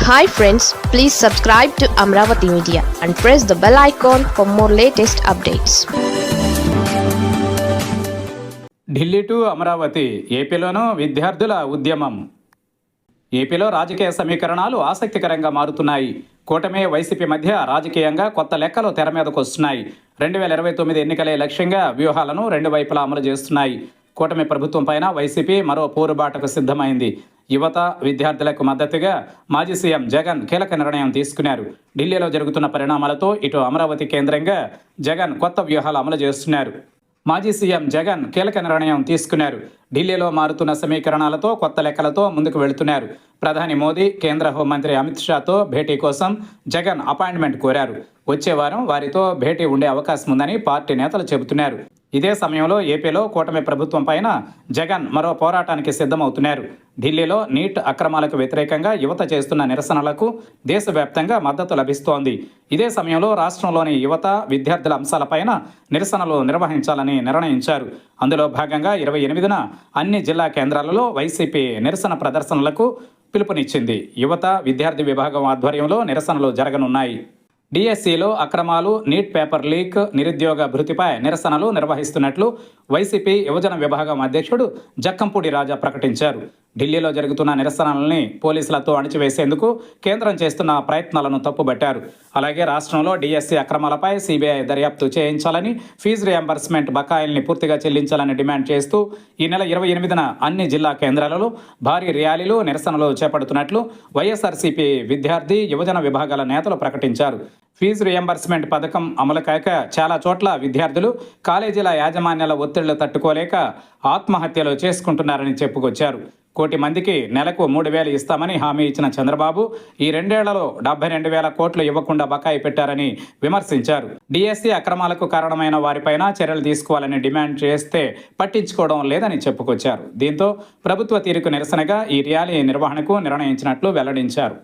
Hi friends, please subscribe to Amravati Media and press the bell icon for more latest updates. Delhi to Amaravati ఏపీలోనూ విద్యార్థుల ఉద్యమం. ఏపీలో రాజకీయ సమీకరణాలు ఆసక్తికరంగా మారుతున్నాయి. కూటమి వైసీపీ మధ్య రాజకీయంగా కొత్త లెక్కలు తెర మీదకు వస్తున్నాయి. 2029 ఎన్నికలే లక్ష్యంగా వ్యూహాలను రెండు వైపులా అమలు చేస్తున్నాయి. కూటమి ప్రభుత్వం పైన వైసీపీ మరో పోరుబాటకు సిద్ధమైంది. యువత విద్యార్థులకు మద్దతుగా మాజీ సీఎం జగన్ కీలక నిర్ణయం తీసుకున్నారు. ఢిల్లీలో జరుగుతున్న పరిణామాలతో ఇటు అమరావతి కేంద్రంగా జగన్ కొత్త వ్యూహాలు అమలు చేస్తున్నారు. మాజీ సీఎం జగన్ కీలక నిర్ణయం తీసుకున్నారు. ఢిల్లీలో మారుతున్న సమీకరణాలతో కొత్త లెక్కలతో ముందుకు వెళుతున్నారు. ప్రధాని మోదీ కేంద్ర హోంమంత్రి అమిత్ షాతో భేటీ కోసం జగన్ అపాయింట్మెంట్ కోరారు. వచ్చే వారం వారితో భేటీ ఉండే అవకాశం ఉందని పార్టీ నేతలు చెబుతున్నారు. ఇదే సమయంలో ఏపీలో కూటమి ప్రభుత్వం పైన జగన్ మరో పోరాటానికి సిద్ధమవుతున్నారు. ఢిల్లీలో నీట్ అక్రమాలకు వ్యతిరేకంగా యువత చేస్తున్న నిరసనలకు దేశవ్యాప్తంగా మద్దతు లభిస్తోంది. ఇదే సమయంలో రాష్ట్రంలోని యువత విద్యార్థుల అంశాలపైన నిరసనలు నిర్వహించాలని నిర్ణయించారు. అందులో భాగంగా 28న అన్ని జిల్లా కేంద్రాలలో వైసీపీ నిరసన ప్రదర్శనలకు పిలుపునిచ్చింది. యువత విద్యార్థి విభాగం ఆధ్వర్యంలో నిరసనలు జరగనున్నాయి. డిఎస్సిలో అక్రమాలు, నీట్ పేపర్ లీక్, నిరుద్యోగ భృతిపై నిరసనలు నిర్వహిస్తున్నట్లు వైసీపీ యువజన విభాగం అధ్యక్షుడు జక్కంపూడి రాజా ప్రకటించారు. ఢిల్లీలో జరుగుతున్న నిరసనల్ని పోలీసులతో అణిచివేసేందుకు కేంద్రం చేస్తున్న ప్రయత్నాలను తప్పుబట్టారు. అలాగే రాష్ట్రంలో డిఎస్సి అక్రమాలపై సిబిఐ దర్యాప్తు చేయించాలని, ఫీజు రియంబర్స్మెంట్ బకాయిల్ని పూర్తిగా చెల్లించాలని డిమాండ్ చేస్తూ ఈ నెల 28న అన్ని జిల్లా కేంద్రాలలో భారీ ర్యాలీలు, నిరసనలు చేపడుతున్నట్లు వైఎస్ఆర్సీపీ విద్యార్థి యువజన విభాగాల నేతలు ప్రకటించారు. ఫీజు రియంబర్స్మెంట్ పథకం అమలు కాక చాలా చోట్ల విద్యార్థులు కాలేజీల యాజమాన్యాల ఒత్తిళ్లు తట్టుకోలేక ఆత్మహత్యలు చేసుకుంటున్నారని చెప్పుకొచ్చారు. 1 కోటి మందికి నెలకు 3,000 ఇస్తామని హామీ ఇచ్చిన చంద్రబాబు ఈ 2 ఏళ్లలో 72,000 కోట్లు ఇవ్వకుండా బకాయి పెట్టారని విమర్శించారు. డిఎస్సి అక్రమాలకు కారణమైన వారిపైన చర్యలు తీసుకోవాలని డిమాండ్ చేస్తే పట్టించుకోవడం లేదని చెప్పుకొచ్చారు. దీంతో ప్రభుత్వ తీరుకు నిరసనగా ఈ ర్యాలీ నిర్వహణకు నిర్ణయించినట్లు వెల్లడించారు.